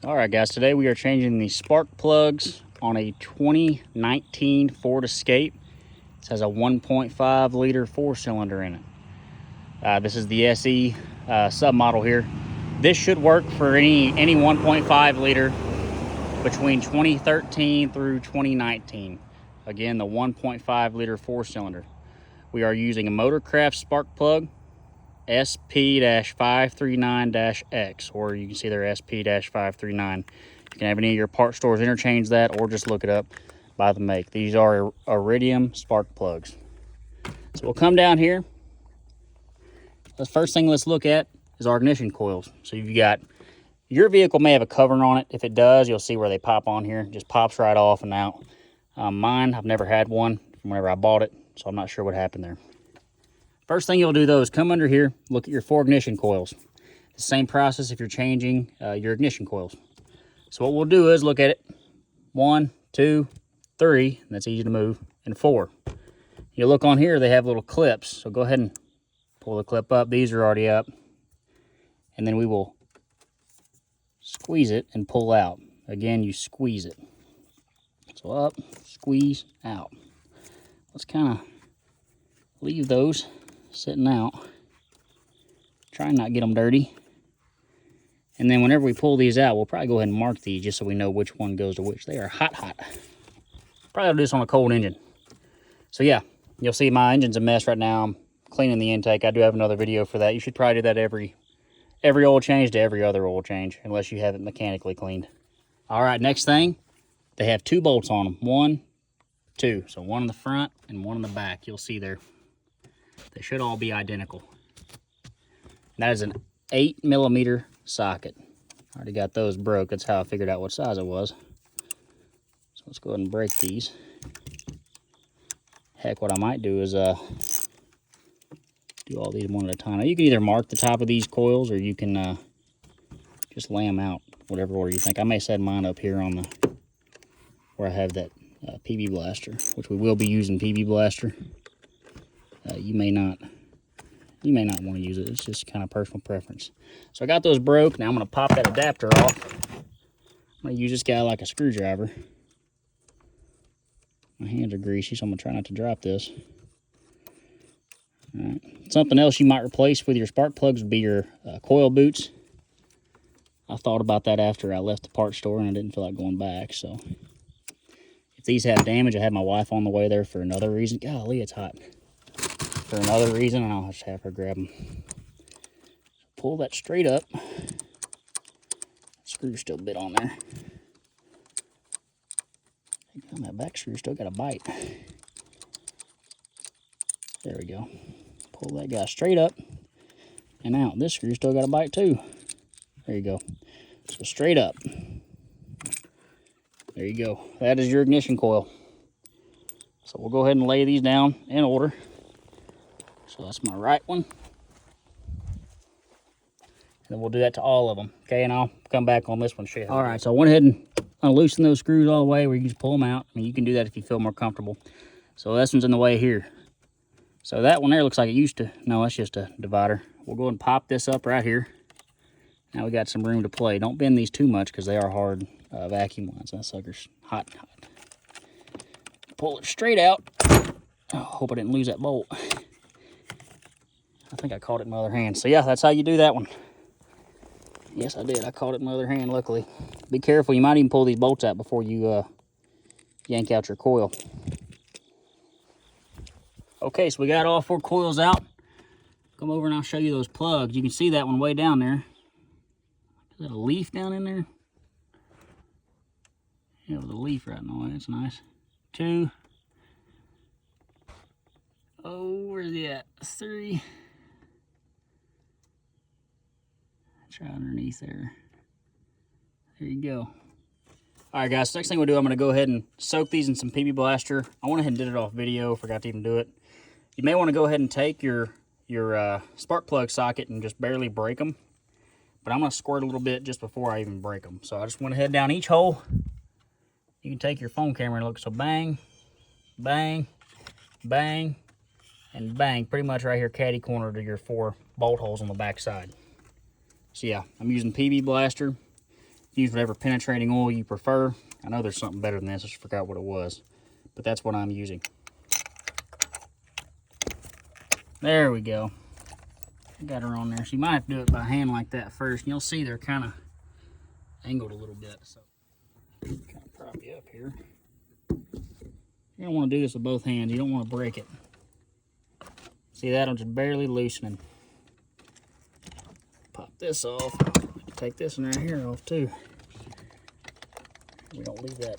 All right, guys, today we are changing the spark plugs on a 2019 Ford Escape. It has a 1.5 liter 4-cylinder in it. This is the SE submodel here. This should work for any 1.5 liter between 2013 through 2019. Again, the 1.5 liter 4-cylinder. We are using a Motorcraft spark plug, SP-539-X, or you can see their SP-539. You can have any of your part stores interchange that, or just look it up by the make. These are Iridium spark plugs. So we'll come down here. The first thing let's look at is our ignition coils. So you've got, your vehicle may have a cover on it. If it does, you'll see where they pop on here. It just pops right off and out. Mine, I've never had one from whenever I bought it, so I'm not sure what happened there. First thing you'll do though is come under here, look at your 4 ignition coils. The same process if you're changing your ignition coils. So what we'll do is look at it. 1, 2, 3, that's easy to move, and 4. You look on here, they have little clips. So go ahead and pull the clip up. These are already up. And then we will squeeze it and pull out. Again, you squeeze it. So up, squeeze, out. Let's kind of leave those sitting out. Try and not get them dirty. And then whenever we pull these out, we'll probably go ahead and mark these just so we know which one goes to which. They are hot. Probably do this on a cold engine. So yeah, you'll see my engine's a mess right now. I'm cleaning the intake. I do have another video for that. You should probably do that every oil change to every other oil change, unless you have it mechanically cleaned. All right, next thing, they have 2 bolts on them. 1, 2. So one in the front and one in the back. You'll see there. They should all be identical. That is an 8mm socket. Already got those broke. That's how I figured out what size it was. So let's go ahead and break these. Heck, what I might do is do all these one at a time. Now, you can either mark the top of these coils, or you can just lay them out, whatever order you think. I may set mine up here on the where I have that PB Blaster, which we will be using PB Blaster. You may not want to use it. It's just kind of personal preference. So I got those broke. Now I'm going to pop that adapter off. I'm going to use this guy like a screwdriver. My hands are greasy, so I'm going to try not to drop this. All right. Something else you might replace with your spark plugs would be your coil boots. I thought about that after I left the parts store, and I didn't feel like going back. So if these have damage, I had my wife on the way there for another reason. Golly, it's hot. For another reason, and I'll just have her grab them. Pull that straight up. Screw's still bit on there. That back screw still got a bite. There we go. Pull that guy straight up and out. This screw still got a bite too. There you go. So straight up. There you go. That is your ignition coil. So we'll go ahead and lay these down in order. So that's my right one. And then we'll do that to all of them. Okay, and I'll come back on this one. Show you. All right, so I went ahead and unloosened those screws all the way where you can just pull them out. I mean, you can do that if you feel more comfortable. So this one's in the way here. So that one there looks like it used to. No, that's just a divider. We'll go ahead and pop this up right here. Now we got some room to play. Don't bend these too much because they are hard vacuum lines. That sucker's hot. Pull it straight out. Oh, hope I didn't lose that bolt. I think I caught it in my other hand. So yeah, that's how you do that one. Yes, I did. I caught it in my other hand, luckily. Be careful. You might even pull these bolts out before you yank out your coil. Okay, so we got all 4 coils out. Come over and I'll show you those plugs. You can see that one way down there. Is that a leaf down in there? Yeah, with a leaf right in the way. That's nice. 2. Oh, where's the at? 3. Try underneath there. There you go. All right, guys, next thing we'll do, I'm going to go ahead and soak these in some PB Blaster. I went ahead and did it off video, forgot to even do it. You may want to go ahead and take your spark plug socket and just barely break them. But I'm going to squirt a little bit just before I even break them. So I just went ahead down each hole. You can take your phone camera and look. So bang, bang, bang, and bang. Pretty much right here, caddy corner to your 4 bolt holes on the back side. So yeah, I'm using PB Blaster. Use whatever penetrating oil you prefer. I know there's something better than this. I just forgot what it was. But that's what I'm using. There we go. I got her on there. So you might have to do it by hand like that first. And you'll see they're kind of angled a little bit. So kind of prop you up here. You don't want to do this with both hands. You don't want to break it. See that? I'm just barely loosening. Pop this off. Take this one right here off too. We don't leave that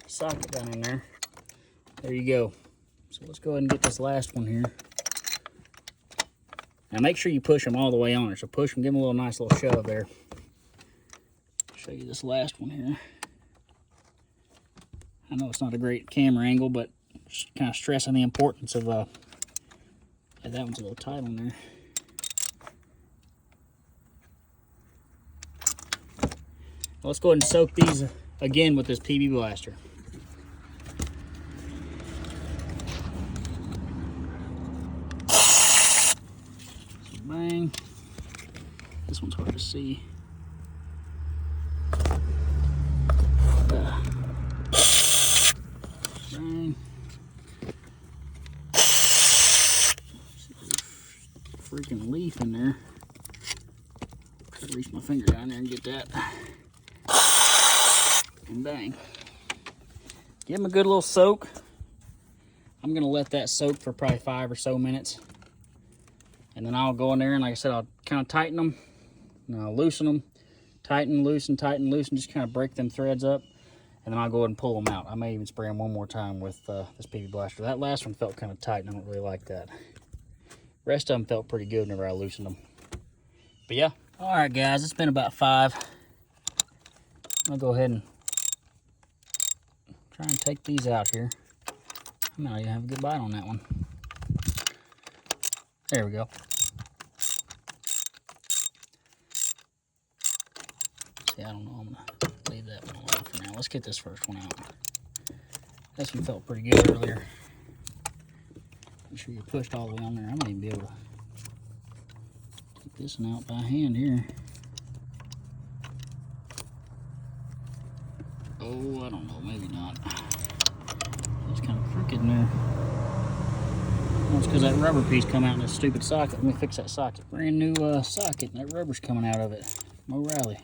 socket down in there. There you go. So let's go ahead and get this last one here. Now make sure you push them all the way on it. So push them, give them a little nice little shove there. Show you this last one here. I know it's not a great camera angle, but just kind of stressing the importance of yeah, that one's a little tight on there. Let's go ahead and soak these again with this PB Blaster. So bang. This one's hard to see. Bang. Freaking leaf in there. Could reach my finger down there and get that. And bang. Give them a good little soak. I'm gonna let that soak for probably 5 or so minutes. And then I'll go in there and, like I said, I'll kind of tighten them. And I'll loosen them. Tighten, loosen, tighten, loosen. Just kind of break them threads up. And then I'll go ahead and pull them out. I may even spray them one more time with this PB Blaster. That last one felt kind of tight and I don't really like that. Rest of them felt pretty good whenever I loosened them. But yeah. Alright guys, it's been about 5. I'll go ahead and try and take these out here. Now you have a good bite on that one. There we go. See, I don't know. I'm going to leave that one alone for now. Let's get this first one out. This one felt pretty good earlier. Make sure you're pushed all the way on there. I might even be able to take this one out by hand here. Oh, I don't know. Maybe not. It's kind of crooked in there. That's because that rubber piece come out in this stupid socket. Let me fix that socket. Brand new socket, and that rubber's coming out of it. O'Reilly.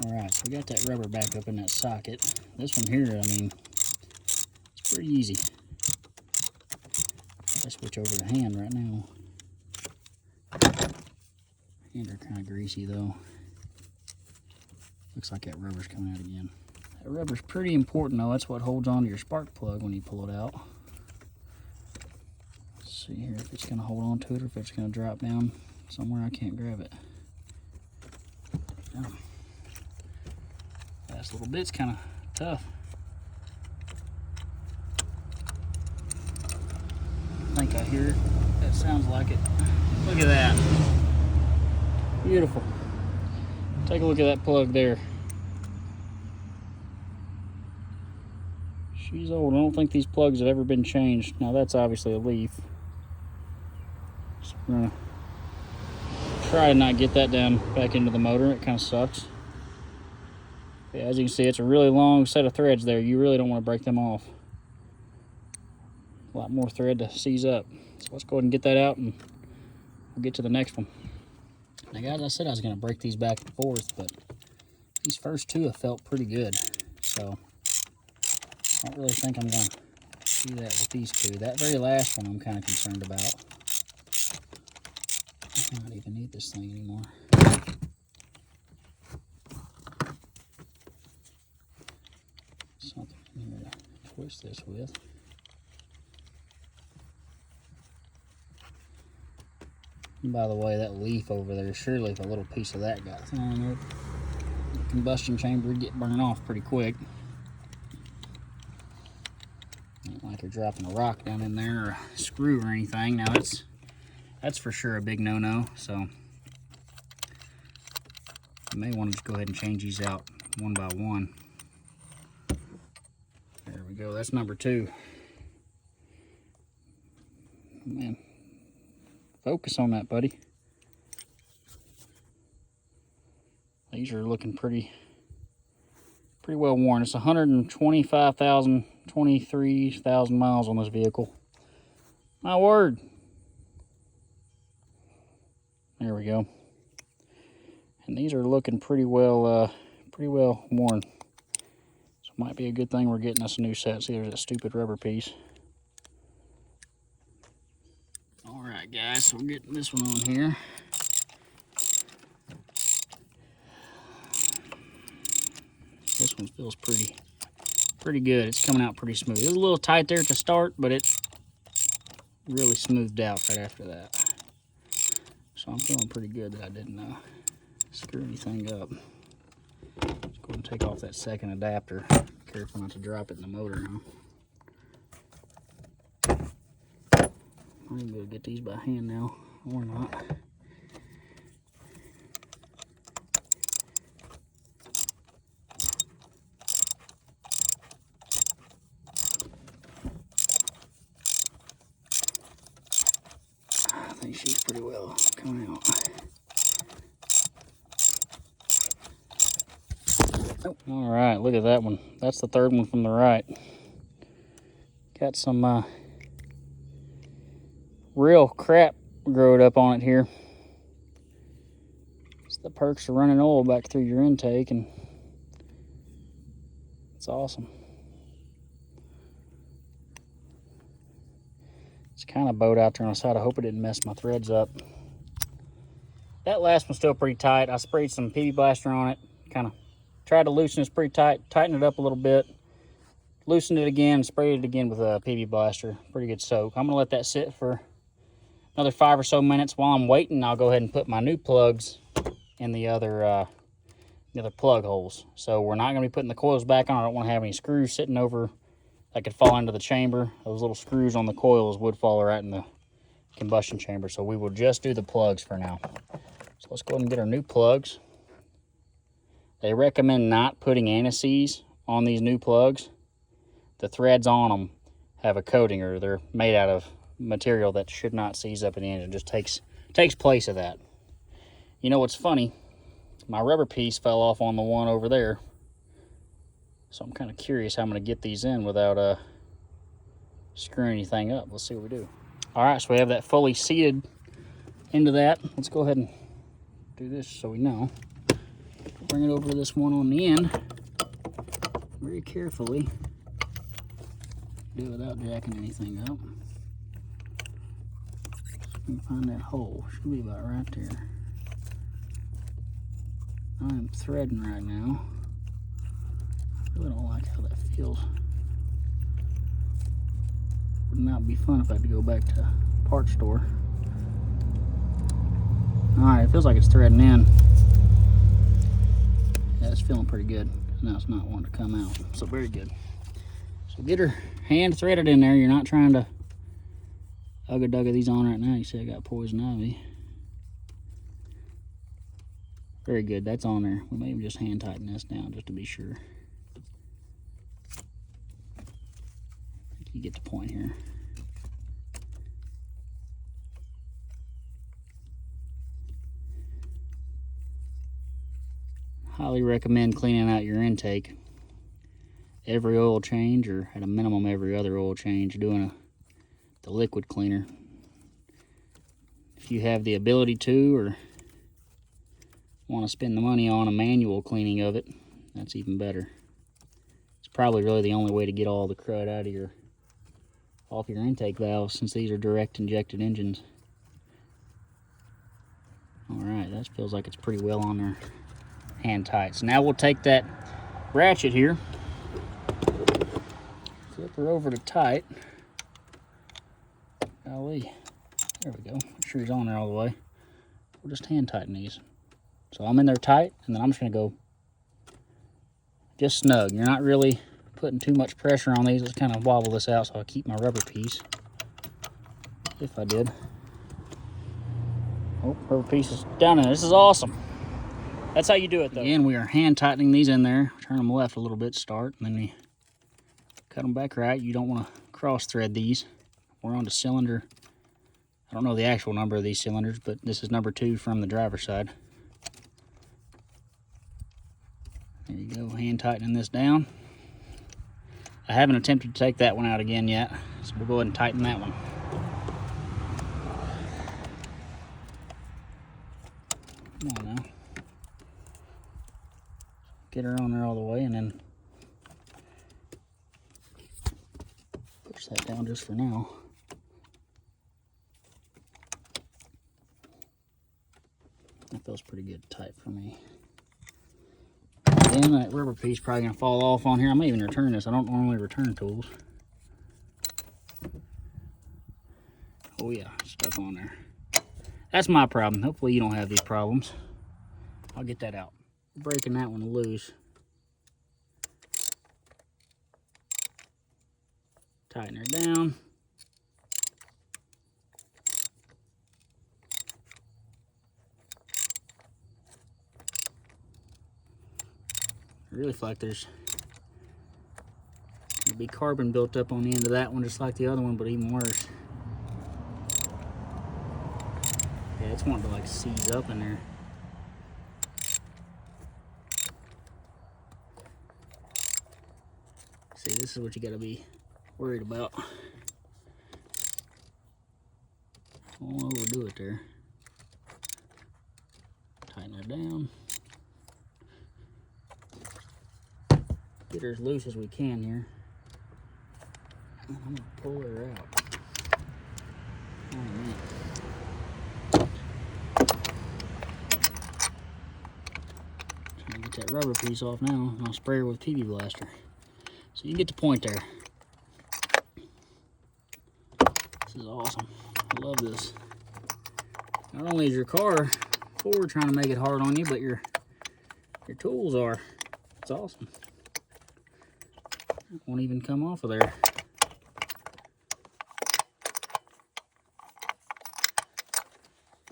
Alright, so we got that rubber back up in that socket. This one here, I mean, it's pretty easy. I switch over to hand right now. Hands are kind of greasy though. Looks like that rubber's coming out again. That rubber's pretty important though. That's what holds on to your spark plug when you pull it out. Let's see here if it's going to hold on to it or if it's going to drop down somewhere I can't grab it. Yeah. Last little bit's kind of tough. I think I hear it. That sounds like it. Look at that. Beautiful. Take a look at that plug there. She's old. I don't think these plugs have ever been changed. Now that's obviously a leaf. So we're gonna try to not get that down back into the motor. It kind of sucks. Yeah, as you can see, it's a really long set of threads there. You really don't want to break them off. A lot more thread to seize up. So let's go ahead and get that out and we'll get to the next one. Now guys, I said I was going to break these back and forth, but these first two have felt pretty good. So I don't really think I'm going to do that with these two. That very last one I'm kind of concerned about. I don't even need this thing anymore. Something in here to twist this with. And by the way, that leaf over there, surely if a little piece of that got thrown up, the combustion chamber would get burned off pretty quick. Ain't like you're dropping a rock down in there or a screw or anything. Now that's for sure a big no-no, so you may want to just go ahead and change these out one by one. There we go, that's number 2. Man, focus on that, buddy. These are looking pretty well worn. It's 125,000, 23,000 miles on this vehicle. My word. There we go. And these are looking pretty well worn. So it might be a good thing we're getting us a new set. See, there's that stupid rubber piece. All right, guys, so we're getting this one on here. This one feels pretty good. It's coming out pretty smooth. It was a little tight there at the start, but it really smoothed out right after that. So I'm feeling pretty good that I didn't screw anything up. Let's go ahead and take off that second adapter. Careful not to drop it in the motor now. I'm gonna be able to get these by hand now, or not. I think she's pretty well coming out. Oh. All right, look at that one. That's the third one from the right. Got some real crap growed up on it here. It's the perks of running oil back through your intake, and it's awesome. It's kind of bowed out there on the side. I hope it didn't mess my threads up. That last one's still pretty tight. I sprayed some PB Blaster on it. Kind of tried to loosen this pretty tight, tighten it up a little bit. Loosened it again, sprayed it again with a PB Blaster. Pretty good soak. I'm gonna let that sit for another 5 or so minutes. While I'm waiting, I'll go ahead and put my new plugs in the other plug holes. So we're not gonna be putting the coils back on. I don't want to have any screws sitting over that could fall into the chamber. Those little screws on the coils would fall right in the combustion chamber. So we will just do the plugs for now. So let's go ahead and get our new plugs. They recommend not putting anti-seize on these new plugs. The threads on them have a coating, or they're made out of material that should not seize up in the engine. It just takes place of that. You know what's funny? My rubber piece fell off on the one over there. So I'm kind of curious how I'm going to get these in without screwing anything up. Let's see what we do. All right, so we have that fully seated into that. Let's go ahead and do this so we know. Bring it over to this one on the end very carefully. Do it without jacking anything up. Let me find that hole. Should be about right there. I am threading right now. I really don't like how that feels. Would not be fun if I had to go back to parts store. Alright, it feels like it's threading in. Yeah, it's feeling pretty good. Now it's not wanting to come out. So very good. So get her hand threaded in there. You're not trying to ugga-dugga these on right now. You see I got poison ivy. Very good, that's on there. We may just hand tighten this down just to be sure. You get the point here. Highly recommend cleaning out your intake every oil change, or at a minimum every other oil change, doing the liquid cleaner. If you have the ability to, or want to spend the money on a manual cleaning of it, that's even better. It's probably really the only way to get all the crud out of off your intake valves, since these are direct injected engines. Alright, that feels like it's pretty well on there, hand tight. So now we'll take that ratchet here, flip her over to tight. Golly, there we go. Make sure he's on there all the way. We'll just hand tighten these. So I'm in there tight, and then I'm just going to go just snug. You're not really putting too much pressure on these. Let's kind of wobble this out so I keep my rubber piece. If I did. Oh, rubber piece is down in there. This is awesome. That's how you do it, though. Again, we are hand tightening these in there. Turn them left a little bit to start, and then we cut them back right. You don't want to cross thread these. We're on to cylinder. I don't know the actual number of these cylinders, but this is number 2 from the driver's side. There you go, hand tightening this down. I haven't attempted to take that one out again yet, so we'll go ahead and tighten that one. Come on now. Get her on there all the way and then push that down just for now. That feels pretty good tight for me. Then that rubber piece probably gonna fall off on here. I may even return this. I don't normally return tools. Oh yeah, stuck on there. That's my problem. Hopefully you don't have these problems. I'll get that out. Breaking that one loose. Tighten her down. I really feel like there's gonna be carbon built up on the end of that one, just like the other one, but even worse. Yeah, it's wanting to like seize up in there. See, this is what you gotta be worried about. Won't overdo it there. Tighten her down. Get her as loose as we can here. I'm gonna pull her out. Oh man. Trying to get that rubber piece off now. I'll spray her with PB Blaster. So you get the point there. This is awesome. I love this. Not only is your car forward trying to make it hard on you, but your tools are. It's awesome. It won't even come off of there.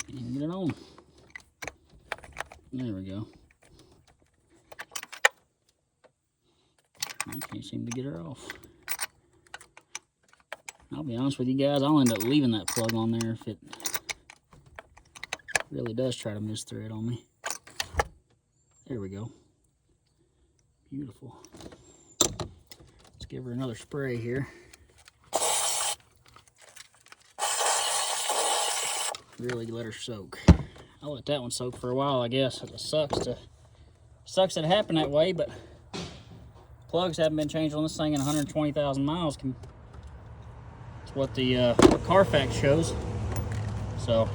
Can't even get it on. There we go. I can't seem to get her off. I'll be honest with you guys, I'll end up leaving that plug on there if it really does try to miss thread on me. There we go. Beautiful. Let's give her another spray here. Really let her soak. I'll let that one soak for a while, I guess. It sucks that it happened that way, but plugs haven't been changed on this thing in 120,000 miles. It's what the Carfax shows. So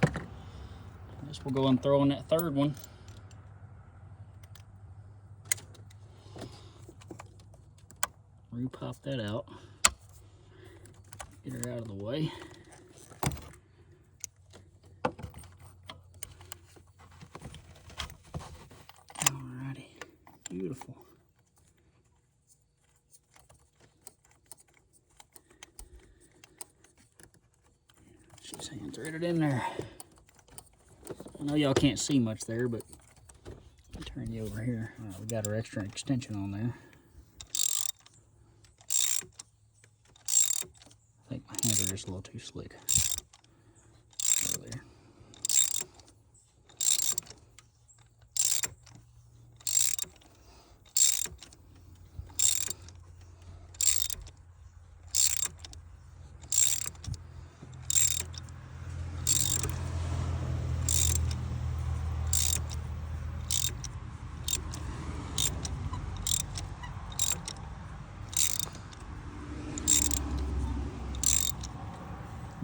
I guess we'll go and throw in that third one. Repop that out. Get her out of the way. Alrighty, beautiful. She's hand threaded in there. I know y'all can't see much there, but I'll turn you over here. All right, we got our extra extension on there. I think my hands are just a little too slick over there.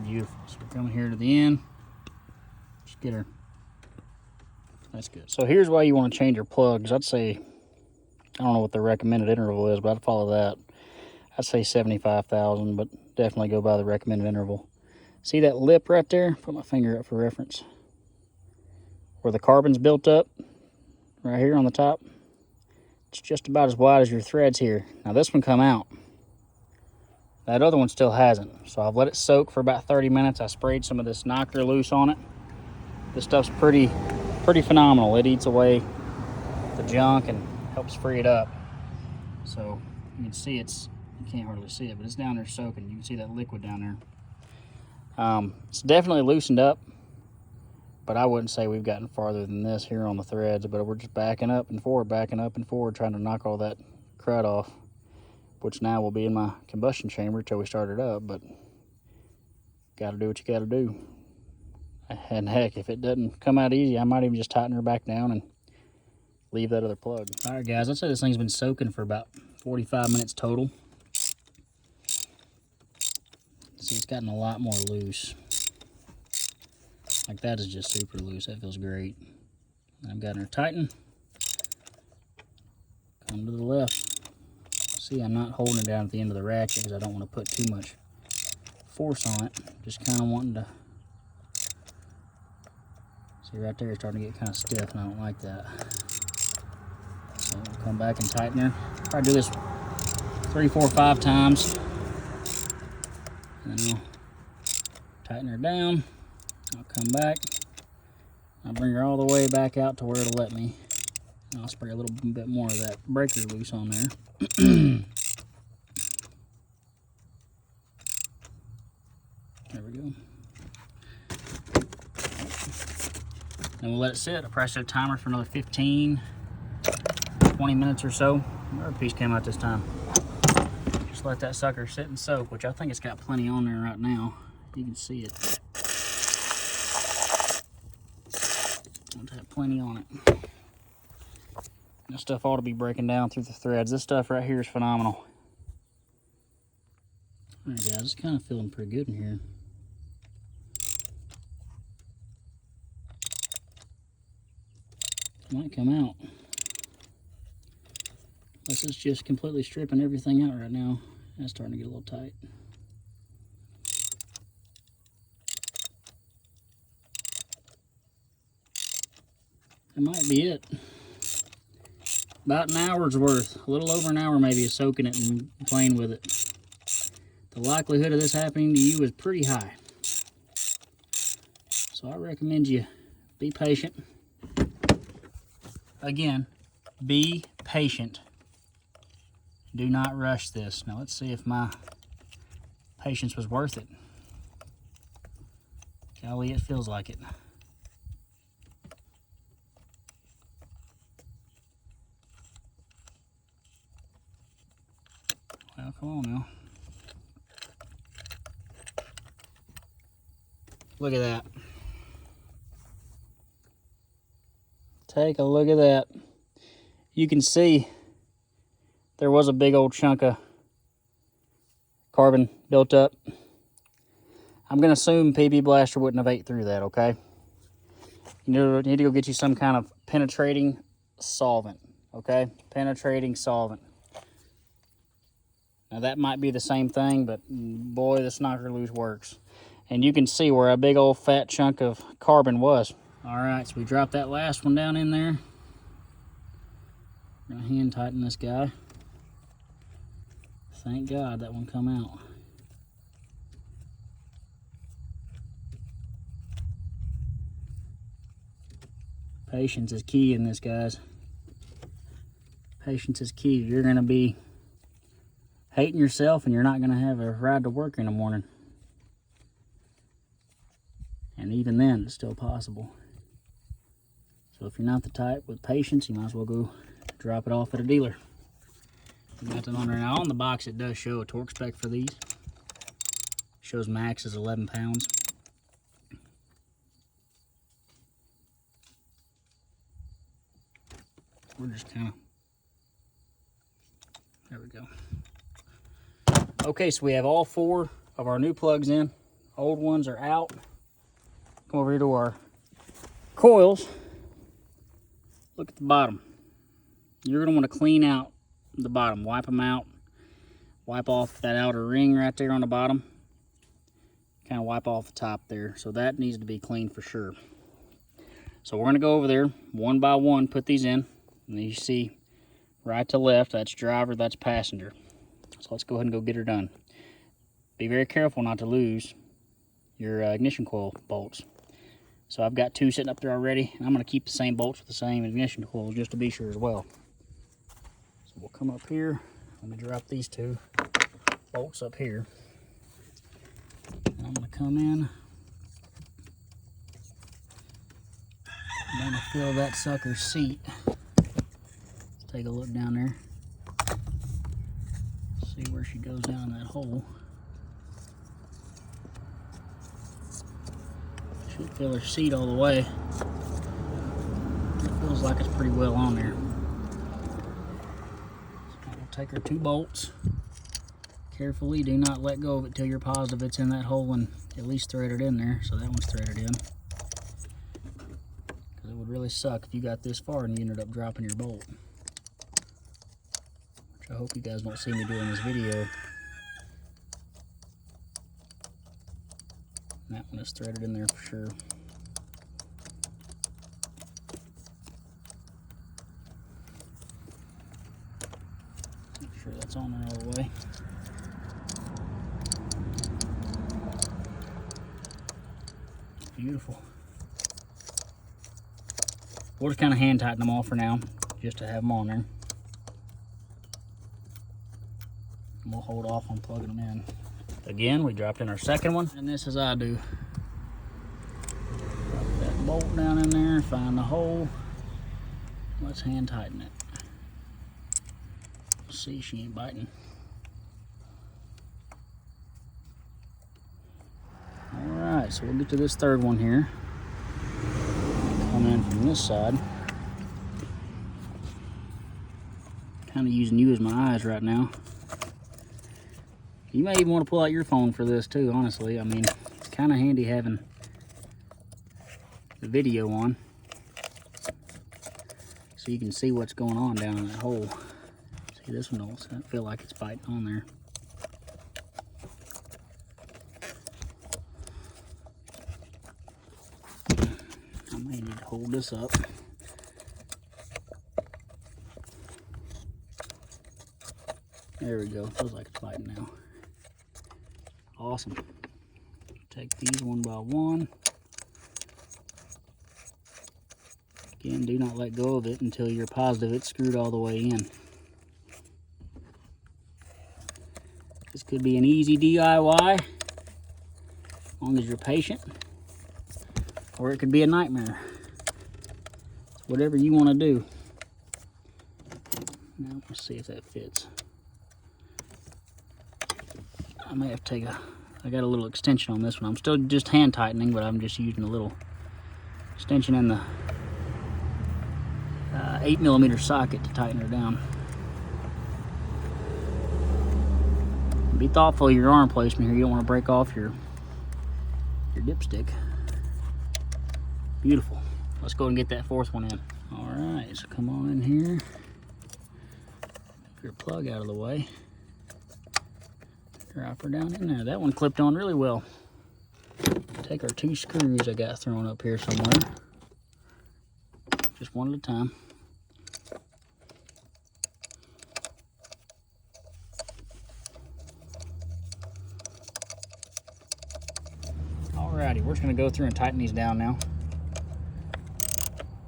Beautiful. So we're coming here to the end. Just get her. That's good. So here's why you want to change your plugs. I'd say, I don't know what the recommended interval is, but I'd follow that. I'd say 75,000, but definitely go by the recommended interval. See that lip right there? Put my finger up for reference. Where the carbon's built up, right here on the top. It's just about as wide as your threads here. Now this one come out. That other one still hasn't. So I've let it soak for about 30 minutes. I sprayed some of this knocker loose on it. This stuff's pretty phenomenal. It eats away the junk and helps free it up. So you can see you can't hardly see it, but it's down there soaking. You can see that liquid down there. It's definitely loosened up but I wouldn't say we've gotten farther than this here on the threads, but we're just backing up and forward, trying to knock all that crud off, which now will be in my combustion chamber till we start it up, but gotta do what you gotta do. And heck, if it doesn't come out easy, I might even just tighten her back down and leave that other plug. All right, guys, let's say this thing's been soaking for about 45 minutes total. See, it's gotten a lot more loose. Like, that is just super loose. That feels great. I've gotten her tightened. Come to the left. See, I'm not holding it down at the end of the ratchet because I don't want to put too much force on it. Just kind of wanting to... See, right there, it's starting to get kind of stiff, and I don't like that. So we'll come back and tighten her. Probably do this 3, 4, 5 times. And then I'll tighten her down. I'll come back. I'll bring her all the way back out to where it'll let me. And I'll spray a little bit more of that breaker loose on there. There we go. Then we'll let it sit. I'll press the timer for another 15, 20 minutes or so. Another piece came out this time. Just let that sucker sit and soak, which I think it's got plenty on there right now. You can see it. It's got plenty on it. This stuff ought to be breaking down through the threads. This stuff right here is phenomenal. All right, guys, it's kind of feeling pretty good in here. It might come out. Unless it's just completely stripping everything out right now. That's starting to get a little tight. That might be it. About an hour's worth, a little over an hour maybe, of soaking it and playing with it. The likelihood of this happening to you is pretty high. So I recommend you be patient. Again, be patient. Do not rush this. Now let's see if my patience was worth it. Golly, it feels like it. Well, come on now. Look at that. Take a look at that. You can see there was a big old chunk of carbon built up. I'm going to assume PB Blaster wouldn't have ate through that, okay? You need to go get you some kind of penetrating solvent, okay? Penetrating solvent. Now that might be the same thing, but boy, this knocker loose works. And you can see where a big old fat chunk of carbon was. All right, so we dropped that last one down in there. We're gonna hand tighten this guy. Thank God that one come out. Patience is key in this, guys. Patience is key. You're gonna be hating yourself and you're not gonna have a ride to work in the morning. And even then, it's still possible. So if you're not the type with patience, you might as well go drop it off at a dealer. Got that on there. Now on the box, it does show a torque spec for these. It shows max is 11 pounds. We're just kind of, there we go. Okay, so we have all 4 of our new plugs in. Old ones are out. Come over here to our coils. Look at the bottom. You're going to want to clean out the bottom. Wipe them out. Wipe off that outer ring right there on the bottom. Kind of wipe off the top there. So that needs to be clean for sure. So we're going to go over there one by one, put these in. And you see right to left, that's driver, that's passenger. So let's go ahead and go get her done. Be very careful not to lose your ignition coil bolts. So I've got 2 sitting up there already, and I'm going to keep the same bolts with the same ignition coils just to be sure as well. So we'll come up here. Let me drop these 2 bolts up here. And I'm going to come in want to fill that sucker's seat. Let's take a look down there. See where she goes down in that hole. Should fill her seat all the way. It feels like it's pretty well on there. So we'll take our 2 bolts. Carefully, do not let go of it till you're positive it's in that hole and at least threaded in there. So that one's threaded in. Because it would really suck if you got this far and you ended up dropping your bolt. Which I hope you guys don't see me doing this video. And that one is threaded in there for sure. Make sure that's on there all the way. Beautiful. We'll just kind of hand tighten them all for now, just to have them on there. And we'll hold off on plugging them in. Again, we dropped in our second one, and this as I do. Drop that bolt down in there, find the hole. Let's hand tighten it. See, she ain't biting. Alright, so we'll get to this third one here. Come in from this side. Kind of using you as my eyes right now. You may even want to pull out your phone for this too, honestly. I mean, it's kind of handy having the video on. So you can see what's going on down in that hole. See, this one doesn't feel like it's biting on there. I may need to hold this up. There we go. Feels like it's biting now. Awesome. Take these one by one. Again, do not let go of it until you're positive it's screwed all the way in. This could be an easy DIY, as long as you're patient, or it could be a nightmare. It's whatever you want to do. Now, let's see if that fits. I may have to take I got a little extension on this one. I'm still just hand tightening, but I'm just using a little extension in the 8mm socket to tighten her down. Be thoughtful of your arm placement here. You don't want to break off your dipstick. Beautiful. Let's go and get that fourth one in. All right, so come on in here. Move your plug out of the way. Drop her down in there. That one clipped on really well. Take our 2 screws I got thrown up here somewhere. Just one at a time. Alrighty, we're just going to go through and tighten these down now.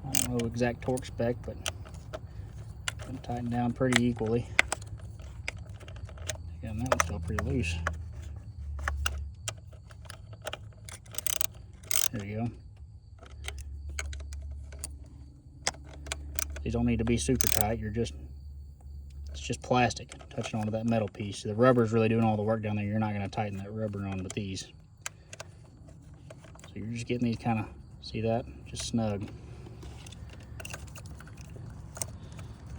I don't know exact torque spec, but I'm going to tighten down pretty equally. Again, that one's still pretty loose. There you go. These don't need to be super tight. It's just plastic touching onto that metal piece. The rubber's really doing all the work down there. You're not going to tighten that rubber on with these. So you're just getting these kind of, see that? Just snug.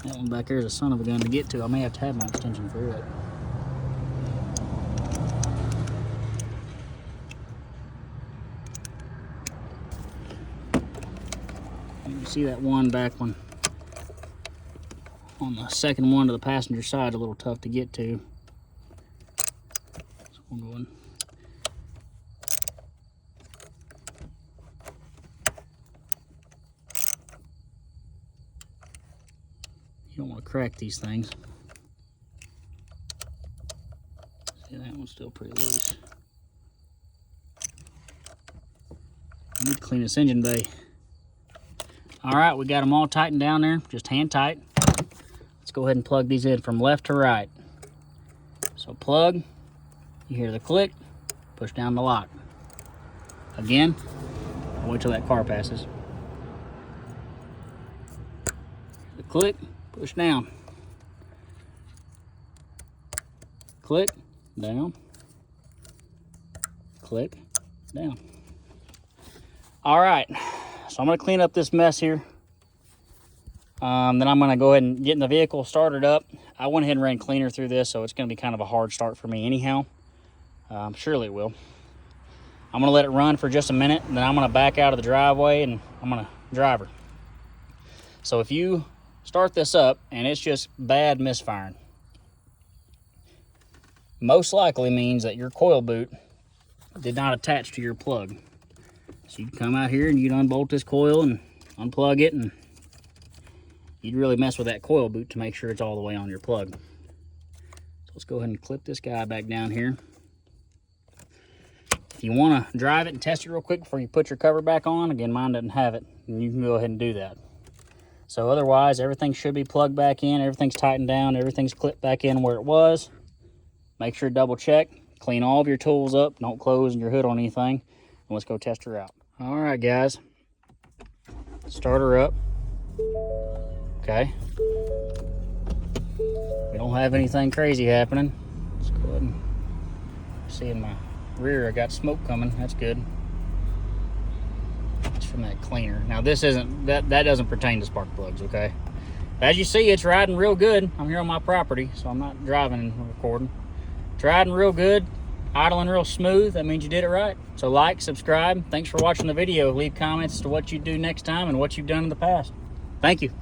That one back there is a son of a gun to get to. I may have to have my extension for it. You can see that one back one on the second one to the passenger side, a little tough to get to. So we'll go in. You don't want to crack these things. See, that one's still pretty loose. I need to clean this engine bay. All right, we got them all tightened down there, just hand tight. Let's go ahead and plug these in from left to right. So plug, you hear the click, push down the lock. Again, wait till that car passes. Click, push down. Click, down. Click, down. All right, so I'm gonna clean up this mess here. Then I'm gonna go ahead and get in the vehicle, start it up. I went ahead and ran cleaner through this, so it's gonna be kind of a hard start for me anyhow. Surely it will. I'm gonna let it run for just a minute, and then I'm gonna back out of the driveway and I'm gonna drive her. So if you start this up and it's just bad misfiring, most likely means that your coil boot did not attach to your plug. So you'd come out here and you'd unbolt this coil and unplug it, and you'd really mess with that coil boot to make sure it's all the way on your plug. So let's go ahead and clip this guy back down here. If you want to drive it and test it real quick before you put your cover back on, again, mine doesn't have it, and you can go ahead and do that. So otherwise, everything should be plugged back in, everything's tightened down, everything's clipped back in where it was. Make sure to double check, clean all of your tools up, don't close your hood on anything, and let's go test her out. All right, guys, start her up. Okay. We don't have anything crazy happening. Let's go ahead and see in my rear, I got smoke coming. That's good. It's from that cleaner. Now this isn't, that doesn't pertain to spark plugs, okay? As you see, it's riding real good. I'm here on my property, so I'm not driving and recording. It's riding real good, idling real smooth. That means you did it right. So like, subscribe. Thanks for watching the video. Leave comments as to what you do next time and what you've done in the past. Thank you.